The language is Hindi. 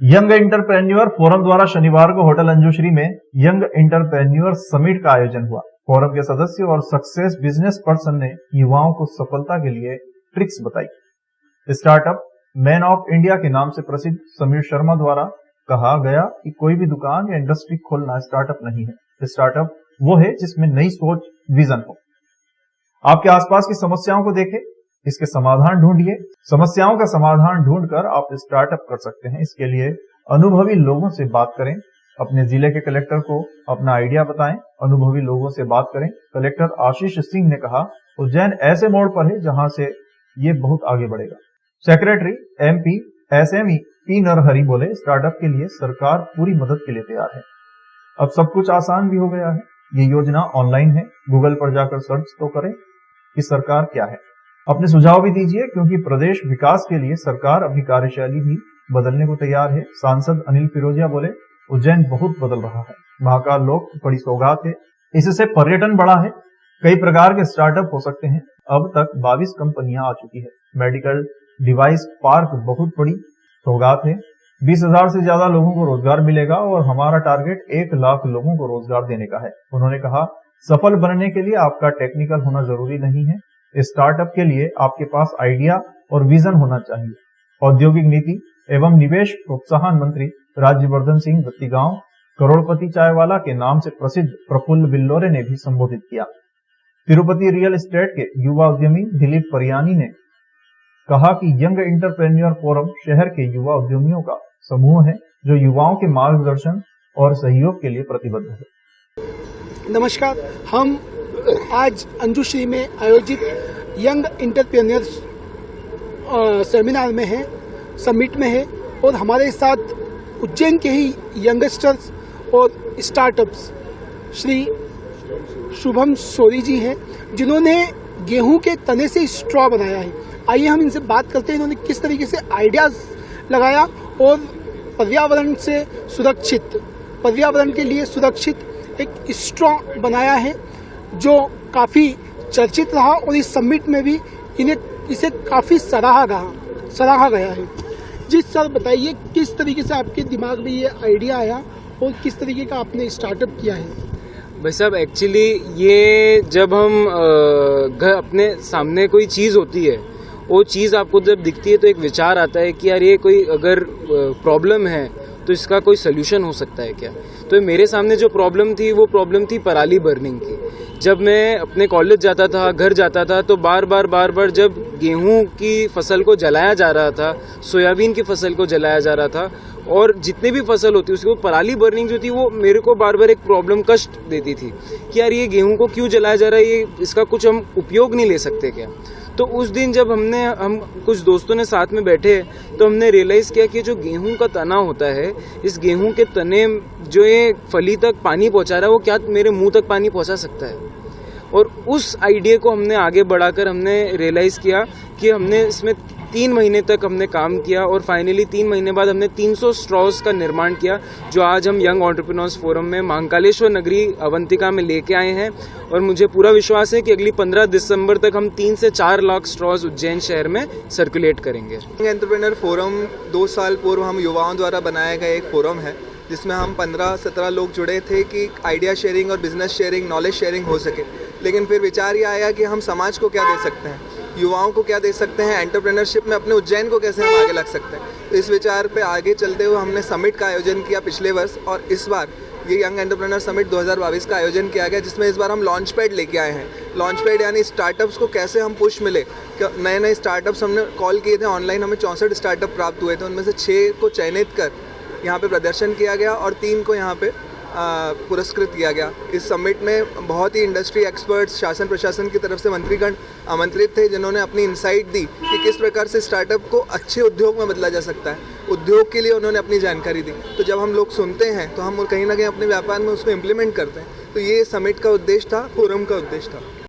यंग एंटरप्रेन्योर फोरम द्वारा शनिवार को होटल अंजुश्री में यंग एंटरप्रेन्योर समिट का आयोजन हुआ। फोरम के सदस्य और सक्सेस बिजनेस पर्सन ने युवाओं को सफलता के लिए ट्रिक्स बताई। स्टार्टअप मैन ऑफ इंडिया के नाम से प्रसिद्ध समीर शर्मा द्वारा कहा गया कि कोई भी दुकान या इंडस्ट्री खोलना स्टार्टअप नहीं है। स्टार्टअप वो है जिसमें नई सोच, विजन हो। आपके आसपास की समस्याओं को देखें, इसके समाधान ढूंढिए। समस्याओं का समाधान ढूंढकर आप स्टार्टअप कर सकते हैं। इसके लिए अनुभवी लोगों से बात करें। अपने जिले के कलेक्टर को अपना आइडिया बताएं। अनुभवी लोगों से बात करें। कलेक्टर आशीष सिंह ने कहा, उज्जैन ऐसे मोड़ पर है जहां से ये बहुत आगे बढ़ेगा। Secretary MP SME P Narhari बोले, स्टार्टअप के लिए सरकार पूरी मदद के लिए तैयार है। अब सब कुछ आसान भी हो गया है। ये योजना ऑनलाइन है। गूगल पर जाकर सर्च तो करें कि सरकार क्या है। अपने सुझाव भी दीजिए, क्योंकि प्रदेश विकास के लिए सरकार अपनी कार्यशैली भी बदलने को तैयार है। सांसद अनिल फिरोजिया बोले, उज्जैन बहुत बदल रहा है। महाकाल लोक बड़ी सौगात है। इससे पर्यटन बढ़ा है। कई प्रकार के स्टार्टअप हो सकते हैं। अब तक 22 कंपनियां आ चुकी है। मेडिकल डिवाइस पार्क बहुत बड़ी सौगात है। 20,000 से ज्यादा लोगों को रोजगार मिलेगा और हमारा टारगेट 1 लाख लोगों को रोजगार देने का है। उन्होंने कहा, सफल बनने के लिए आपका टेक्निकल होना जरूरी नहीं है। स्टार्टअप के लिए आपके पास आइडिया और विजन होना चाहिए। औद्योगिक नीति एवं निवेश प्रोत्साहन मंत्री राज्यवर्धन सिंह दत्तीगांव करोड़पति चायवाला के नाम से प्रसिद्ध प्रफुल्ल बिल्लोरे ने भी संबोधित किया। तिरुपति रियल एस्टेट के युवा उद्यमी दिलीप परियानी ने कहा कि यंग एंटरप्रेन्योर फोरम शहर के युवा उद्यमियों का समूह है जो युवाओं के मार्गदर्शन और सहयोग के लिए प्रतिबद्ध है। नमस्कार, हम आज अंजुश्री में आयोजित यंग एंटरप्रेन्योर्स सेमिनार में हैं, समिट में है और हमारे साथ उज्जैन के ही यंगस्टर्स और स्टार्टअप्स श्री शुभम सोरी जी हैं, जिन्होंने गेहूं के तने से स्ट्रॉ बनाया है। आइए हम इनसे बात करते हैं, इन्होंने किस तरीके से आइडियाज लगाया और पर्यावरण के लिए सुरक्षित एक स्ट्रॉ बनाया है जो काफी चर्चित रहा और इस समिट में भी इसे काफी सराहा गया है। जी सर, बताइए किस तरीके से आपके दिमाग में ये आइडिया आया और किस तरीके का आपने स्टार्टअप किया है? भाई साहब, एक्चुअली ये जब हम घर अपने सामने कोई चीज़ होती है, वो चीज़ आपको जब दिखती है तो एक विचार आता है कि यार ये कोई अगर प्रॉब्लम है तो इसका कोई सोल्यूशन हो सकता है क्या। तो मेरे सामने जो प्रॉब्लम थी वो प्रॉब्लम थी पराली बर्निंग की। जब मैं अपने कॉलेज जाता था, घर जाता था, तो बार बार जब गेहूं की फसल को जलाया जा रहा था, सोयाबीन की फसल को जलाया जा रहा था और जितने भी फसल होती उसको पराली बर्निंग जो थी वो मेरे को बार एक प्रॉब्लम कष्ट देती थी कि यार ये गेहूं को क्यों जलाया जा रहा है, ये इसका कुछ हम उपयोग नहीं ले सकते क्या। तो उस दिन जब हम कुछ दोस्तों ने साथ में बैठे तो हमने रियलाइज़ किया कि जो गेहूं का तना होता है, इस गेहूं के तने जो ये फली तक पानी पहुंचा रहा है वो क्या मेरे मुंह तक पानी पहुंचा सकता है। और उस आइडिया को हमने आगे बढ़ाकर हमने रियलाइज़ किया कि हमने इसमें 3 महीने तक हमने काम किया और फाइनली 3 महीने बाद हमने 300 स्ट्रॉज का निर्माण किया, जो आज हम यंग एंटरप्रेन्योर्स फोरम में महाकालेश्वर नगरी अवंतिका में लेके आए हैं। और मुझे पूरा विश्वास है कि अगली 15 दिसंबर तक हम 3 से 4 लाख स्ट्रॉज उज्जैन शहर में सर्कुलेट करेंगे। यंग एंटरप्रेन्योर फोरम 2 साल पूर्व हम युवाओं द्वारा बनाया गया एक फोरम है, जिसमें हम 15-17 लोग जुड़े थे कि आइडिया शेयरिंग और बिजनेस शेयरिंग, नॉलेज शेयरिंग हो सके। लेकिन फिर विचार ये आया कि हम समाज को क्या दे सकते हैं, युवाओं को क्या दे सकते हैं, एंटरप्रेन्योरशिप में अपने उज्जैन को कैसे हम आगे लग सकते हैं। तो इस विचार पे आगे चलते हुए हमने समिट का आयोजन किया पिछले वर्ष, और इस बार ये यंग एंटरप्रेन्योर समिट 2022 का आयोजन किया गया, जिसमें इस बार हम लॉन्च पैड लेके आए हैं। लॉन्च पैड यानी स्टार्टअप्स को कैसे हम पुश मिले। नए स्टार्टअप्स हमने कॉल किए थे ऑनलाइन, हमें 64 स्टार्टअप प्राप्त हुए थे। उनमें से 6 को चयनित कर यहाँ पे प्रदर्शन किया गया और 3 को यहाँ पे पुरस्कृत किया गया। इस समिट में बहुत ही इंडस्ट्री एक्सपर्ट्स, शासन प्रशासन की तरफ से मंत्रीगण आमंत्रित थे, जिन्होंने अपनी इंसाइट दी कि किस प्रकार से स्टार्टअप को अच्छे उद्योग में बदला जा सकता है। उद्योग के लिए उन्होंने अपनी जानकारी दी। तो जब हम लोग सुनते हैं तो हम कहीं ना कहीं अपने व्यापार में उसको इम्प्लीमेंट करते हैं। तो ये समिट का उद्देश्य था, फोरम का उद्देश्य था।